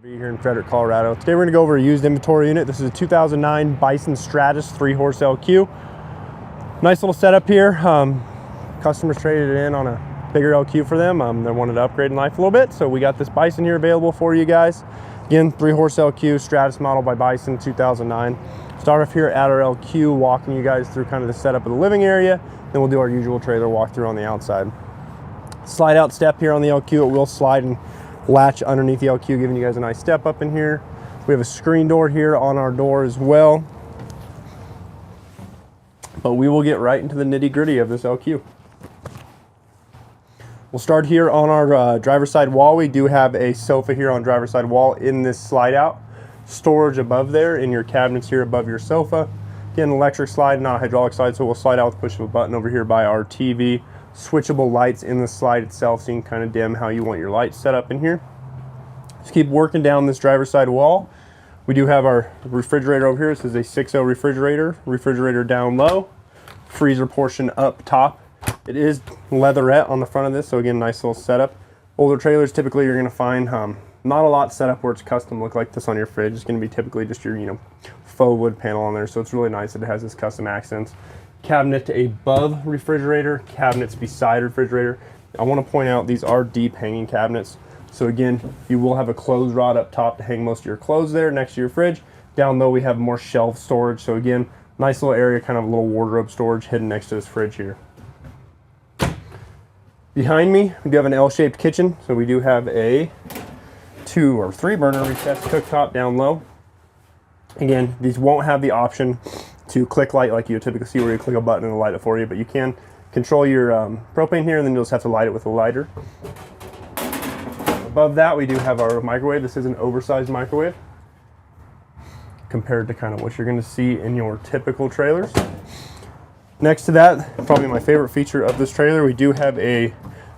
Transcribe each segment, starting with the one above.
RV here in Frederick, Colorado. Today we're going to go over a used inventory unit. This is a 2009 Bison Stratus 3-horse LQ. Nice little setup here. Customers traded it in on a bigger LQ for them. They wanted to upgrade in life a little bit, so we got this Bison here available for you guys. Again, 3-horse LQ, Stratus model by Bison, 2009. Start off here at our LQ, walking you guys through kind of the setup of the living area. Then we'll do our usual trailer walkthrough on the outside. Slide out step here on the LQ. It will slide and latch underneath the LQ, giving you guys a nice step up in here. We have a screen door here on our door as well. But we will get right into the nitty-gritty of this LQ. We'll start here on our driver's side wall. We do have a sofa here on driver's side wall in this slide out. Storage above there in your cabinets here above your sofa. Again, electric slide, not a hydraulic slide, so we'll slide out with the push of a button over here by our TV. Switchable lights in the slide itself, so you can kind of dim how you want your lights set up in here. Just keep working down this driver's side wall. We do have our refrigerator over here. This is a 6.0 refrigerator down low, freezer portion up top. It is leatherette on the front of this, so again, nice little setup. Older trailers, typically you're going to find not a lot set up where it's custom look like this on your fridge. It's going to be typically just your faux wood panel on there, so it's really nice that it has this custom accents. Cabinet above refrigerator, cabinets beside refrigerator. I want to point out these are deep hanging cabinets. So again, you will have a clothes rod up top to hang most of your clothes there next to your fridge. Down low we have more shelf storage. So again, nice little area, kind of a little wardrobe storage hidden next to this fridge here. Behind me, we do have an L-shaped kitchen. So we do have a 2 or 3 burner recessed cooktop down low. Again, these won't have the option to click light like you typically see where you click a button and it'll light it for you, but you can control your propane here and then you'll just have to light it with a lighter. Above that we do have our microwave. This is an oversized microwave compared to kind of what you're going to see in your typical trailers. Next to that, probably my favorite feature of this trailer, we do have a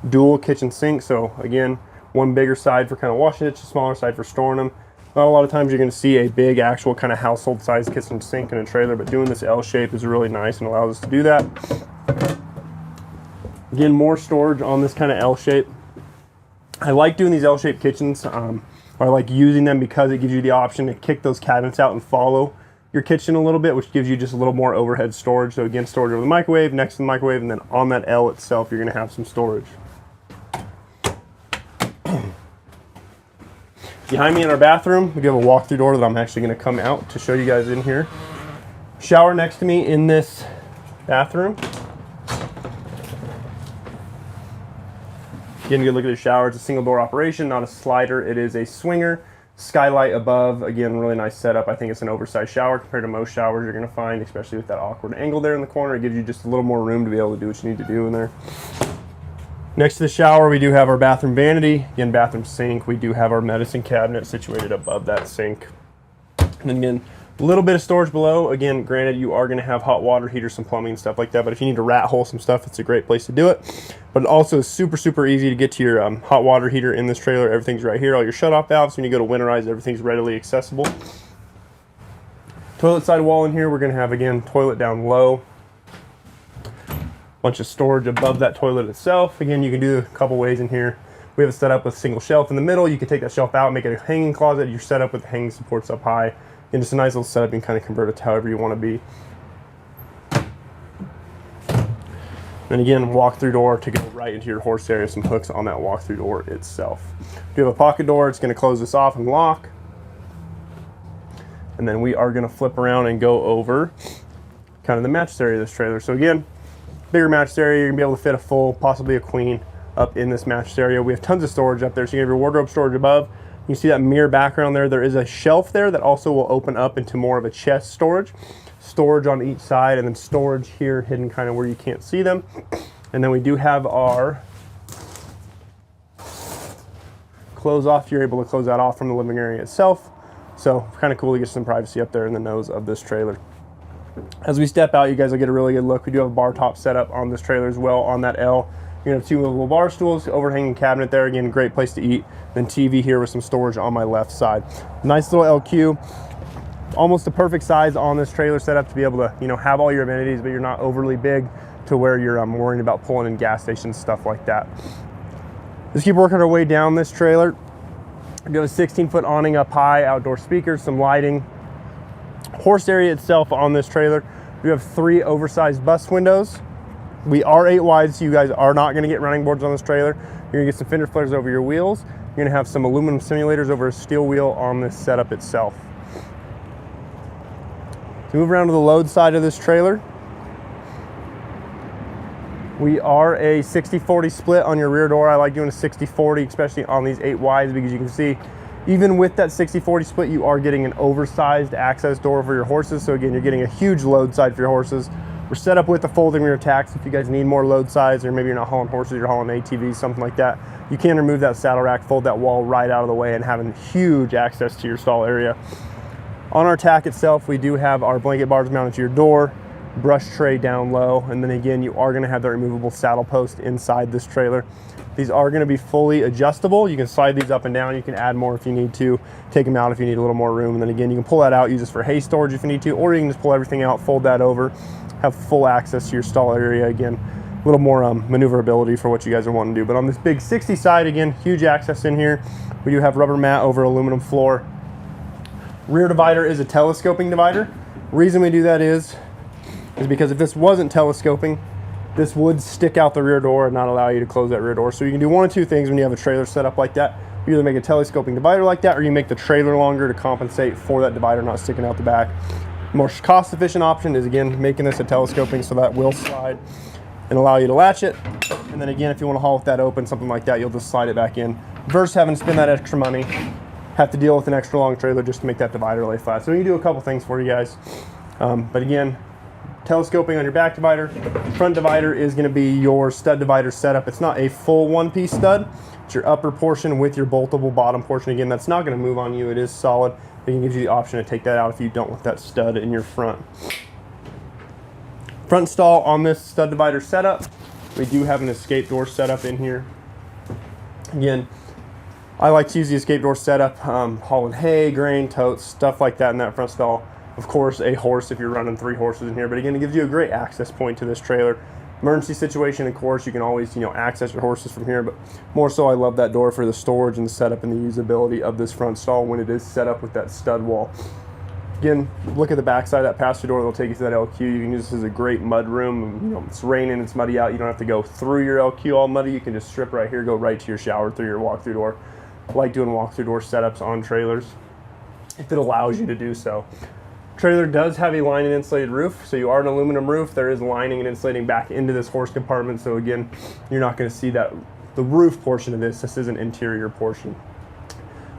dual kitchen sink. So again, one bigger side for kind of washing it, a smaller side for storing them. Not a lot of times you're going to see a big actual kind of household size kitchen sink in a trailer, but doing this L shape is really nice and allows us to do that. Again, more storage on this kind of L shape. I like doing these L shaped kitchens, or I like using them because it gives you the option to kick those cabinets out and follow your kitchen a little bit, which gives you just a little more overhead storage. So again, storage over the microwave, next to the microwave, and then on that L itself, you're going to have some storage. Behind me in our bathroom, we have a walk-through door that I'm actually going to come out to show you guys in here. Shower next to me in this bathroom. Again, good look at the shower. It's a single door operation, not a slider. It is a swinger. Skylight above. Again, really nice setup. I think it's an oversized shower compared to most showers you're going to find, especially with that awkward angle there in the corner. It gives you just a little more room to be able to do what you need to do in there. Next to the shower, we do have our bathroom vanity. Again, bathroom sink. We do have our medicine cabinet situated above that sink. And then again, a little bit of storage below. Again, granted, you are going to have hot water heaters, some plumbing and stuff like that, but if you need to rat hole some stuff, it's a great place to do it. But it also is super, super easy to get to your hot water heater in this trailer. Everything's right here. All your shutoff valves, when you go to winterize, everything's readily accessible. Toilet side wall in here, we're going to have, again, toilet down low. Bunch of storage above that toilet itself. Again, you can do a couple ways in here. We have it set up with a single shelf in the middle. You can take that shelf out, make it a hanging closet. You're set up with hanging supports up high. And just a nice little setup. You can kind of convert it to however you want to be. And again, walk-through door to go right into your horse area. Some hooks on that walk-through door itself. If you have a pocket door, it's going to close this off and lock. And then we are going to flip around and go over kind of the mattress area of this trailer. So again, bigger mattress area. You're going to be able to fit a full, possibly a queen, up in this mattress area. We have tons of storage up there. So you have your wardrobe storage above. You see that mirror background there. There is a shelf there that also will open up into more of a chest storage. Storage on each side, and then storage here hidden kind of where you can't see them. And then we do have our close off. You're able to close that off from the living area itself. So kind of cool to get some privacy up there in the nose of this trailer. As we step out, you guys will get a really good look. We do have a bar top set up on this trailer as well on that L. You're gonna have 2 movable bar stools, overhanging cabinet there. Again, great place to eat. Then TV here with some storage on my left side. Nice little LQ. Almost a perfect size on this trailer setup to be able to, have all your amenities, but you're not overly big to where you're worrying about pulling in gas stations, stuff like that. Let's keep working our way down this trailer. We do have a 16-foot awning up high, outdoor speakers, some lighting. Horse area itself on this trailer, we have 3 oversized bus windows. We are 8 wide, so you guys are not going to get running boards on this trailer. You're going to get some fender flares over your wheels. You're going to have some aluminum simulators over a steel wheel on this setup itself. To move around to the load side of this trailer, we are a 60-40 split on your rear door. I like doing a 60-40, especially on these 8 wides, because you can see even with that 60-40 split, you are getting an oversized access door for your horses. So again, you're getting a huge load side for your horses. We're set up with the folding rear tacks. If you guys need more load size, or maybe you're not hauling horses, you're hauling ATVs, something like that, you can remove that saddle rack, fold that wall right out of the way, and having huge access to your stall area. On our tack itself, we do have our blanket bars mounted to your door, brush tray down low, and then again, you are gonna have the removable saddle post inside this trailer. These are gonna be fully adjustable. You can slide these up and down. You can add more if you need to, take them out if you need a little more room. And then again, you can pull that out, use this for hay storage if you need to, or you can just pull everything out, fold that over, have full access to your stall area. Again, a little more maneuverability for what you guys are wanting to do. But on this big 60 side, again, huge access in here. We do have rubber mat over aluminum floor. Rear divider is a telescoping divider. Reason we do that is because if this wasn't telescoping, this would stick out the rear door and not allow you to close that rear door. So you can do one of 2 things when you have a trailer set up like that. You either make a telescoping divider like that, or you make the trailer longer to compensate for that divider not sticking out the back. More cost efficient option is, again, making this a telescoping, so that will slide and allow you to latch it. And then again, if you want to haul with that open, something like that, you'll just slide it back in. Versus having to spend that extra money, have to deal with an extra long trailer just to make that divider lay flat. So we can do a couple things for you guys. But again, telescoping on your back divider. Front divider is going to be your stud divider setup. It's not a full one-piece stud. It's your upper portion with your boltable bottom portion. Again, that's not going to move on you. It is solid. It can give you the option to take that out if you don't want that stud in your front. Front stall on this stud divider setup, we do have an escape door setup in here. Again, I like to use the escape door setup, hauling hay, grain, totes, stuff like that in that front stall. Of course, a horse if you're running 3 horses in here, but again, it gives you a great access point to this trailer. Emergency situation, of course, you can always, access your horses from here, but more so I love that door for the storage and the setup and the usability of this front stall when it is set up with that stud wall. Again, look at the back side of that passenger door. They'll take you to that LQ. You can use this as a great mud room. It's raining, it's muddy out. You don't have to go through your LQ all muddy. You can just strip right here, go right to your shower through your walk-through door. I like doing walk-through door setups on trailers if it allows you to do so. Trailer does have a lined and insulated roof, so you are an aluminum roof. There is lining and insulating back into this horse compartment, so again, you're not going to see the roof portion of this. This is an interior portion.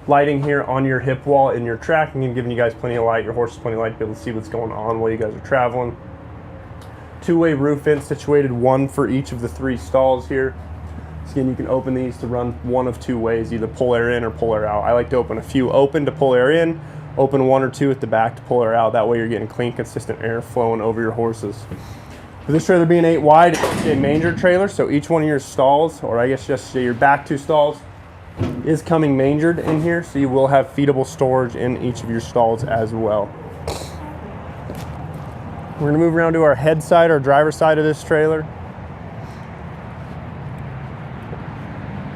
Lighting here on your hip wall in your tracking and giving you guys plenty of light, your horse plenty of light to be able to see what's going on while you guys are traveling. 2-way roof vents situated, 1 for each of the 3 stalls here. So again, you can open these to run one of 2 ways, either pull air in or pull air out. I like to open a few open to pull air in, open 1 or 2 at the back to pull air out. That way you're getting clean, consistent air flowing over your horses. With this trailer being 8 wide, it's a manger trailer, so each one of your stalls, or I guess just your back 2 stalls, is coming mangered in here, so you will have feedable storage in each of your stalls as well. We're gonna move around to our head side, our driver's side of this trailer.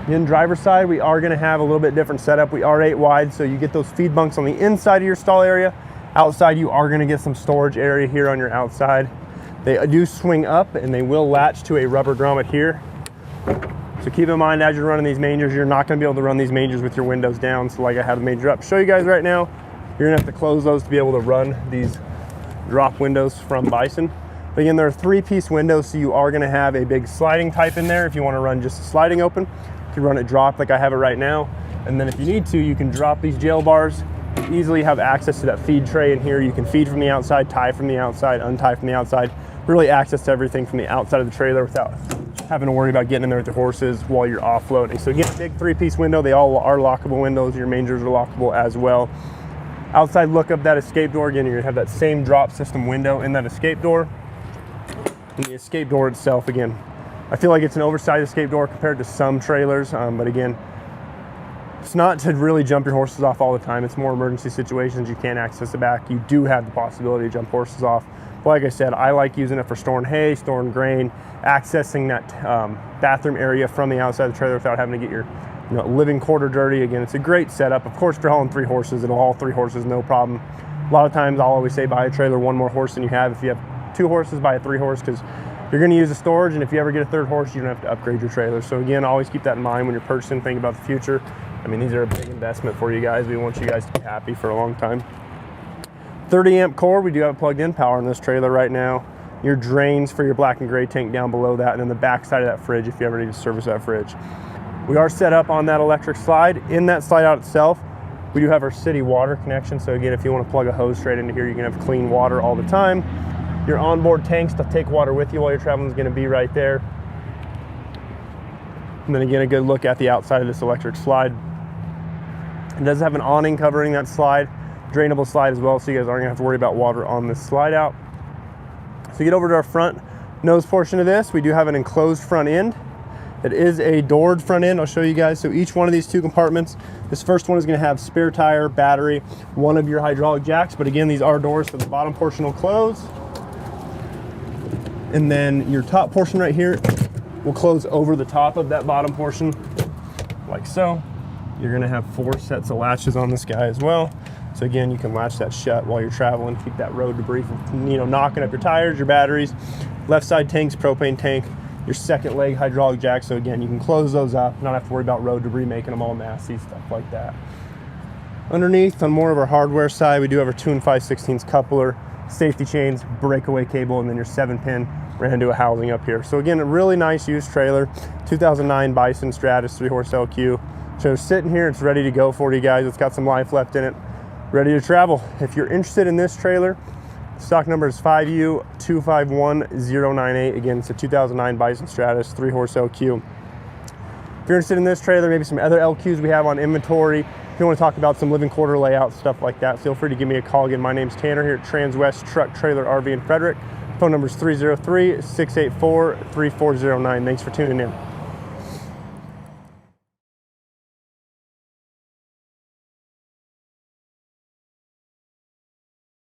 In driver's side, we are gonna have a little bit different setup. We are 8 wide, so you get those feed bunks on the inside of your stall area. Outside, you are gonna get some storage area here on your outside. They do swing up and they will latch to a rubber grommet here. So keep in mind as you're running these mangers, you're not gonna be able to run these mangers with your windows down. So like I have the manger up, show you guys right now, you're gonna have to close those to be able to run these drop windows from Bison. But again, there are 3-piece windows, so you are gonna have a big sliding type in there if you wanna run just a sliding open. You can run it drop like I have it right now. And then if you need to, you can drop these jail bars, easily have access to that feed tray in here. You can feed from the outside, tie from the outside, untie from the outside, really access to everything from the outside of the trailer without having to worry about getting in there with the horses while you're offloading. So again, a big 3-piece window. They all are lockable windows. Your mangers are lockable as well. Outside look of that escape door, again, you're gonna have that same drop system window in that escape door. And the escape door itself, again, I feel like it's an oversized escape door compared to some trailers, but again, it's not to really jump your horses off all the time. It's more emergency situations. You can't access the back. You do have the possibility to jump horses off. But like I said, I like using it for storing hay, storing grain, accessing that bathroom area from the outside of the trailer without having to get your you know, living quarter dirty. Again, it's a great setup. Of course, if you're hauling 3 horses, it'll haul 3 horses, no problem. A lot of times I'll always say buy a trailer 1 more horse than you have. If you have 2 horses, buy a 3 horse, because you're going to use the storage, and if you ever get a 3rd horse, you don't have to upgrade your trailer. So again, always keep that in mind when you're purchasing, think about the future. I mean, these are a big investment for you guys. We want you guys to be happy for a long time. 30 amp core, we do have plugged in power in this trailer right now. Your drains for your black and gray tank down below that, and then the back side of that fridge if you ever need to service that fridge. We are set up on that electric slide. In that slide out itself, we do have our city water connection. So again, if you want to plug a hose straight into here, you can have clean water all the time. Your onboard tanks to take water with you while you're traveling is going to be right there. And then again, a good look at the outside of this electric slide. It does have an awning covering that slide, drainable slide as well, so you guys aren't going to have to worry about water on this slide out. So you get over to our front nose portion of this, we do have an enclosed front end. It is a doored front end. I'll show you guys. So each one of these 2 compartments, this first one is going to have spare tire, battery, 1 of your hydraulic jacks. But again, these are doors, so the bottom portion will close. And then your top portion right here will close over the top of that bottom portion, like so. You're going to have 4 sets of latches on this guy as well. So again, you can latch that shut while you're traveling, keep that road debris from, you know, knocking up your tires, your batteries. Left side tank's propane tank. Your second leg hydraulic jack, so again, you can close those up, not have to worry about road debris making them all nasty, stuff like that. Underneath, on more of our hardware side, we do have our 2 5/16 coupler, safety chains, breakaway cable, and then your 7-pin ran into a housing up here. So again, a really nice used trailer, 2009 Bison Stratus 3-horse LQ. So sitting here, it's ready to go for you guys. It's got some life left in it, ready to travel. If you're interested in this trailer, stock number is 5U251098. Again, it's a 2009 Bison Stratus 3-horse LQ. If you're interested in this trailer, maybe some other LQs we have on inventory, if you want to talk about some living quarter layouts, stuff like that, feel free to give me a call. Again, my name's Tanner here at Transwest Truck Trailer RV in Frederick. Phone number is 303-684-3409. Thanks for tuning in.